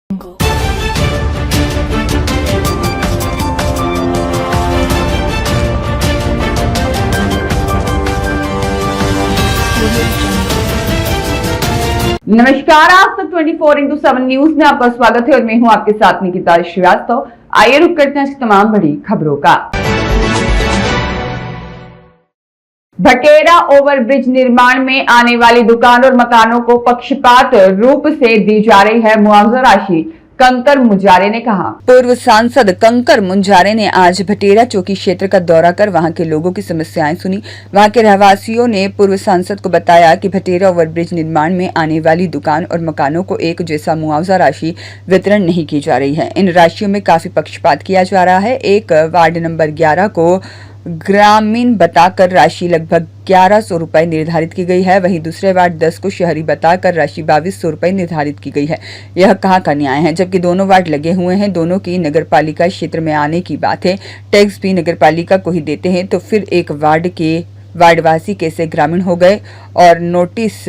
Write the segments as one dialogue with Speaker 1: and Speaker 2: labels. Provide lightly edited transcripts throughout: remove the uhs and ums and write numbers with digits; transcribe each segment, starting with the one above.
Speaker 1: नमस्कार, आज तक 24/7 न्यूज में आपका स्वागत है और मैं हूं आपके साथ निकिता श्रीवास्तव। आइए रुक करते हैं आज की तमाम बड़ी खबरों का। भटेरा ओवरब्रिज निर्माण में आने वाली दुकान और मकानों को पक्षपात रूप से दी जा रही है मुआवजा राशि, कंकर मुंजारे ने कहा। पूर्व सांसद कंकर मुंजारे ने आज भटेरा चौकी क्षेत्र का दौरा कर वहां के लोगों की समस्याएं सुनी। वहां के रहवासियों ने पूर्व सांसद को बताया कि भटेरा ओवरब्रिज निर्माण में आने वाली दुकान और मकानों को एक जैसा मुआवजा राशि वितरण नहीं की जा रही है। इन राशियों में काफी पक्षपात किया जा रहा है। एक वार्ड नंबर 11 को ग्रामीण बताकर राशि लगभग 1100 रुपए निर्धारित की गई है, वहीं दूसरे वार्ड 10 को शहरी बताकर राशि 2200 रुपए निर्धारित की गई है। यह कहाँ का न्याय है, जबकि दोनों वार्ड लगे हुए हैं। दोनों की नगरपालिका क्षेत्र में आने की बात है। टैक्स भी नगरपालिका को ही देते हैं, तो फिर एक वार्ड के वार्डवासी कैसे ग्रामीण हो गए। और नोटिस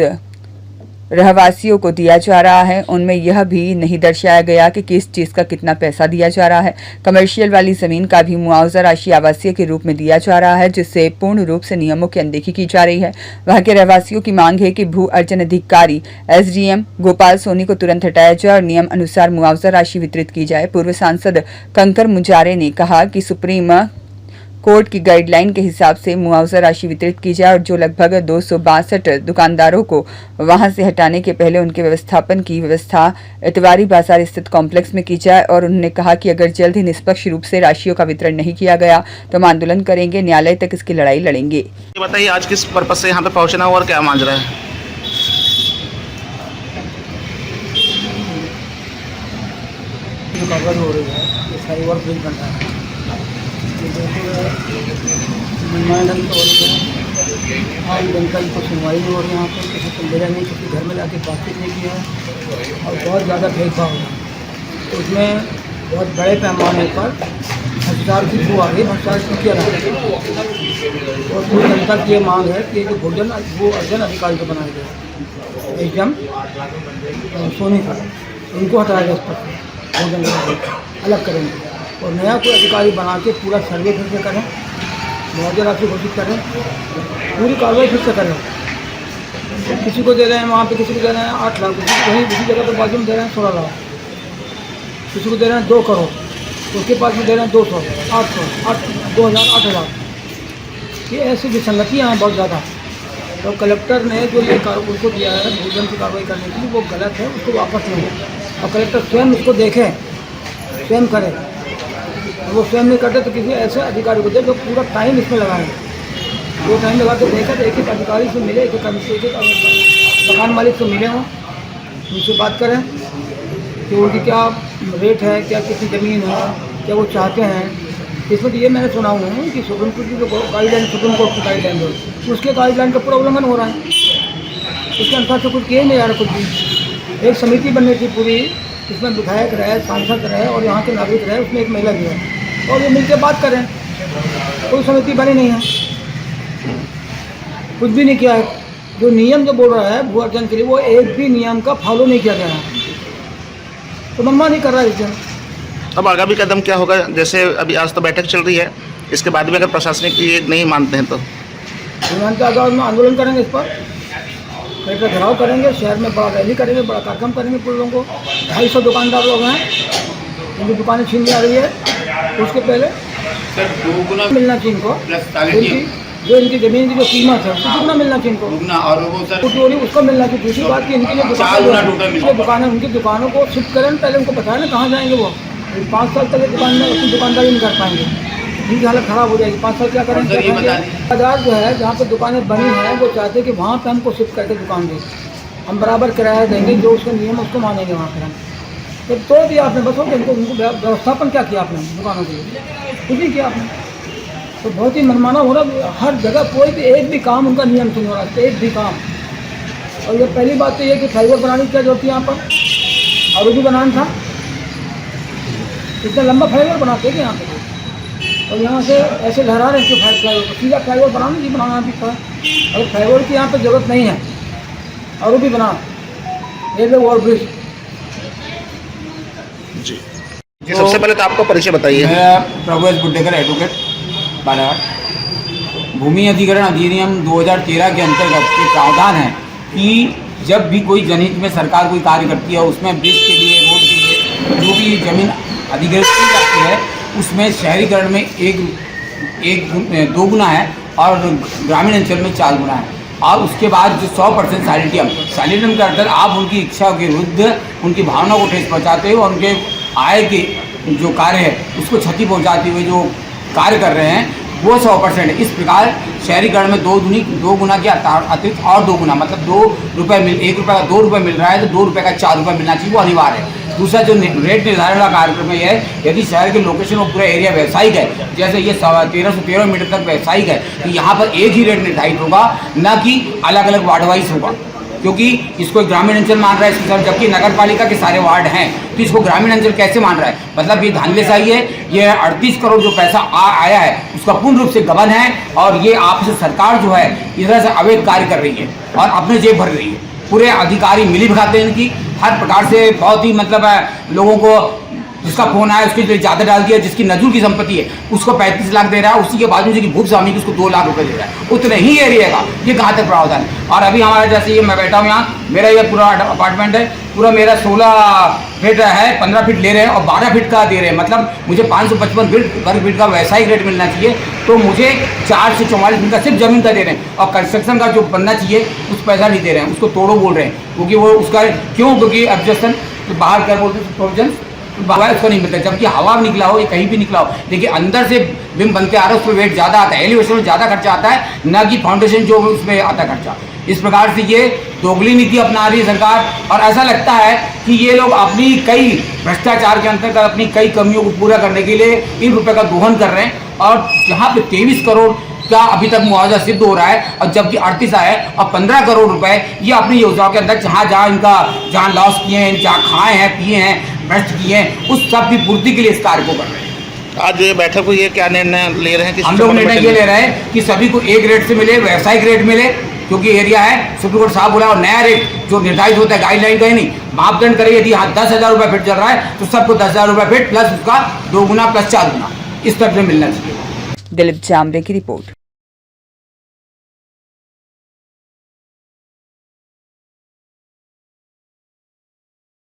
Speaker 1: रहवासियों को दिया जा रहा है, उनमें यह भी नहीं दर्शाया गया कि किस चीज का कितना पैसा दिया जा रहा है। कमर्शियल वाली जमीन का भी मुआवजा राशि आवासीय के रूप में दिया जा रहा है, जिससे पूर्ण रूप से नियमों की अनदेखी की जा रही है। वहां के रहवासियों की मांग है कि भू अर्जन अधिकारी SDM गोपाल सोनी को तुरंत हटाया जाए और नियम अनुसार मुआवजा राशि वितरित की जाए। पूर्व सांसद कंकर मुंजारे ने कहा कि सुप्रीम कोर्ट की गाइडलाइन के हिसाब से मुआवजा राशि वितरित की जाए और जो लगभग 262 दुकानदारों को वहां से हटाने के पहले उनके व्यवस्थापन की व्यवस्था इतवारी बाजार स्थित कॉम्प्लेक्स में की जाए। और उन्होंने कहा कि अगर जल्द ही निष्पक्ष रूप से राशियों का वितरण नहीं किया गया तो हम आंदोलन करेंगे, न्यायालय तक इसकी लड़ाई लड़ेंगे।
Speaker 2: बताइए, आज किस पर्पज से यहाँ पे पहुँचना हुआ और क्या मांझ रहा है?
Speaker 3: हो रही है, सारी वर्क बिल बन रहा है, निर्माण ढंग से हो रही है। आम जनता की सुनवाई नहीं हो रही है, यहाँ पर किसी को मेरा नहीं, किसी घर में लाके बातचीत नहीं की है और बहुत ज़्यादा भेदभाव है। तो उसमें बहुत बड़े पैमाने पर भ्रष्टाचार की वो आ रही है, भ्रष्टाचार किया रहा है। और पूरी जनता की ये मांग है कि भोजन वो अर्जन अधिकारी को बनाया जाए, एकदम सोनी का, उनको हटाया जाए, उस पर भोजन अलग करेंगे और नया कोई अधिकारी बना के पूरा सर्वे फिर से करें, मुआवजा राशि घोषित करें, पूरी कार्रवाई फिर से करें। किसी को दे रहे हैं वहाँ पे, किसी को दे रहे हैं 8 लाख, कहीं किसी जगह पर बाजू में दे रहे हैं 16 लाख, किसी को दे रहे हैं 2 करोड़, तो उसके पास में दे रहे हैं 200, 800, 2000, 8 लाख। ये ऐसी विसंगतियाँ हैं बहुत ज़्यादा। तो कलेक्टर ने जो ये उनको दिया है भोजन की कार्रवाई करने के लिए, वो गलत है, उसको वापस लें और कलेक्टर स्वयं उसको देखें, स्वयं करें। वो स्वयं नहीं करते तो किसी ऐसे अधिकारी को दे जो पूरा टाइम इसमें लगाए। वो टाइम लगा के देखा तो एक एक अधिकारी से मिले, एक मकान मालिक से मिले हों, उनसे बात करें कि उनकी क्या रेट है, क्या कितनी ज़मीन है, क्या वो चाहते हैं। इसमें तो ये मैंने सुना हुआ है कि सुप्रीम कोर्ट की जो गाइडलाइन, सुप्रीम कोर्ट की गाइडलाइन है, उसके गाइडलाइन का पूरा उल्लंघन हो रहा है। उसके अनुसार से कुछ किए नहीं जा रहा कुछ भी। एक समिति बननी थी पूरी, इसमें विधायक रहे, सांसद रहे और यहाँ के नागरिक रहे, उसमें एक महिला भी है, और ये मिलकर बात करें। कोई समिति बनी नहीं है, कुछ भी नहीं किया है। जो नियम जो बोल रहा है भू अर्जन के लिए, वो एक भी नियम का फॉलो नहीं किया गया है, तो मनमानी कर रहा है इस दिन।
Speaker 2: अब आगामी कदम क्या होगा? जैसे अभी आज तो बैठक चल रही है, इसके बाद में अगर प्रशासनिक ये नहीं मानते हैं तो
Speaker 3: में आंदोलन करेंगे, इस पर कलेक्टर घेराव करेंगे, शहर में बड़ा रैली करेंगे, बड़ा कार्यक्रम करेंगे। पूरे लोगों को 250 दुकानदार लोग हैं, उनकी दुकानें छीन ली आ रही है। उसके पहले मिलना चाहिए इनको, जो इनकी ज़मीन की जो कीमत है उसको दुगना मिलना चाहिए इनको, उसको मिलना चाहिए। दूसरी बात कि इनकी जो दुकानें, उनकी दुकानों को शिफ्ट करें, पहले उनको बताया ना कहाँ जाएंगे। वो 5 साल तक दुकान में अपनी दुकानदारी नहीं कर पाएंगे, इनकी हालत ख़राब हो जाएगी। 5 साल क्या करेंगे? बाजार जो है जहाँ पर दुकानें बनी हैं, वो चाहते हैं कि वहाँ पर हमको शिफ्ट करके दुकान दें, हम बराबर किराया देंगे, जो उसका नियम उसको मानेंगे वहाँ पर हम। तो तोड़ दिया आपने, बस हो गया। उनको व्यवस्थापन क्या किया आपने दुकानों के लिए? कुछ नहीं किया आपने। तो बहुत ही मनमाना हो रहा हर जगह, कोई भी एक भी काम उनका नियम से नहीं हो रहा, एक भी काम। और ये पहली बात तो ये कि फ्लाईओवर बनाने की क्या जरूरत थी यहाँ पर, और वो भी बनाना था। इतना लंबा फ्लाईओवर बनाते थे यहाँ पे, और यहाँ से ऐसे लहरा रहे हैं फ्लाईओवर पर, सीधा फ्लाईओवर बनाना नहीं बनाना भी था। अगर फ्लाईओवर की यहाँ पर जरूरत नहीं है, और वो भी बना रेलवे ओवरब्रिज,
Speaker 2: जी जी, सबसे पहले तो आपका परिचय बताइए।
Speaker 4: मैं प्रभु बुड्ढेकर एडवोकेट बालाघाट। भूमि अधिग्रहण अधिनियम 2013 के अंतर्गत ये प्रावधान है कि जब भी कोई जनहित में सरकार कोई कार्य करती है, उसमें ब्रिज के लिए, रोड के लिए जो भी जमीन अधिग्रहित की जाती है, उसमें शहरीकरण में एक 2 गुना है और ग्रामीण अंचल में 4 गुना है। और उसके बाद जो 100% सैनिटम के अंदर आप उनकी इच्छा के विरुद्ध उनकी भावना को ठेस पहुँचाते हो और उनके आय के जो कार्य है उसको क्षति पहुँचाते हुए जो कार्य कर रहे हैं वो 100%। इस प्रकार शहरीकरण में 2 गुना के अतिरिक्त और 2 गुना, मतलब 2 रुपये1 रुपये का 2 रुपये मिल रहा है तो 2 रुपये का 4 रुपये मिलना चाहिए, वो अनिवार्य है। दूसरा जो रेट निर्धारण का कार्यक्रम है, यदि शहर के लोकेशन और पूरा एरिया व्यावसायिक है, जैसे ये 1313 मीटर तक व्यावसायिक है, तो यहाँ पर एक ही रेट निर्धारित होगा, न कि अलग अलग वार्ड वाइज होगा, क्योंकि इसको ग्रामीण अंचल मान रहा है इसके साथ, जबकि नगर पालिका के सारे वार्ड हैं, तो इसको ग्रामीण अंचल कैसे मान रहा है? मतलब ये धांधलीशाही है। ये 38 करोड़ जो पैसा आया है उसका पूर्ण रूप से गबन है और ये आपसे सरकार जो है इस तरह से अवैध कार्य कर रही है और अपने जेब भर रही है। पूरे अधिकारी मिली भगाते हैं इनकी, हर प्रकार से बहुत ही मतलब लोगों को जिसका फोन आया उसके लिए ज़्यादा डाल दिया, जिसकी नजूर की संपत्ति है उसको 35 लाख दे रहा है, उसी के बाद जिसकी भूख स्वामी की उसको 2 लाख रुपए दे रहा है। उतने ही एरिया का ये कहाँ तक प्रावधान है? और अभी हमारा जैसे ये मैं बैठा हूँ यहाँ, मेरा ये पूरा अपार्टमेंट है, पूरा मेरा 16 फीट है, 15 फीट ले रहे हैं और 12 फीट का दे रहे हैं। मतलब मुझे 555 वर्ग फीट का व्यावसायिक रेट मिलना चाहिए, तो मुझे 4 से 44 फीट का सिर्फ जमीन का दे रहे हैं और कंस्ट्रक्शन का जो बनना चाहिए उस पैसा नहीं दे रहे हैं, उसको तोड़ो बोल रहे हैं, क्योंकि वो उसका क्यों, क्योंकि एडजस्टन बाहर क्या बोलते हैं प्रोविजन बाहर उसको नहीं मिलता, जबकि हवा निकला हो या कहीं भी निकला हो, देखिए अंदर से बिम बनते आ रहा है, उस पर वेट ज़्यादा आता है, एलिवेशन में ज़्यादा खर्चा आता है, न कि फाउंडेशन जो उसमें आता खर्चा। इस प्रकार से ये दोगली नीति अपना रही है सरकार, और ऐसा लगता है कि ये लोग अपनी कई भ्रष्टाचार के अंतर्गत अपनी कई कमियों को पूरा करने के लिए इन रुपये का दोहन कर रहे हैं। और जहाँ पे 23 करोड़ का अभी तक मुआवजा सिद्ध हो रहा है और जबकि 38 आया है और 15 करोड़ रुपए ये अपनी योजनाओं के अंदर जहाँ लॉस किए हैं, जहाँ खाए हैं, पिए हैं, भ्रष्ट किए हैं, उस सब की पूर्ति के लिए इस कार्य को कर रहे हैं।
Speaker 2: आज ये बैठक हुई है, क्या निर्णय ले रहे हैं कि
Speaker 4: हम लोग निर्णय ये ले रहे हैं कि सभी को एक रेट से मिले, व्यावसायिक रेट मिले, क्योंकि एरिया है, सुप्रीम कोर्ट साहब बोला, और नया रेट जो निर्धारित होता है गाइडलाइन का ही नहीं, मापदंड करे, यदि यहाँ 10,000 रुपये फीट चल रहा है तो सबको 10,000 रुपये फीट प्लस उसका 2 गुना प्लस 4 गुना इस तरह से मिलना चाहिए।
Speaker 1: दिलीप जामरे की रिपोर्ट।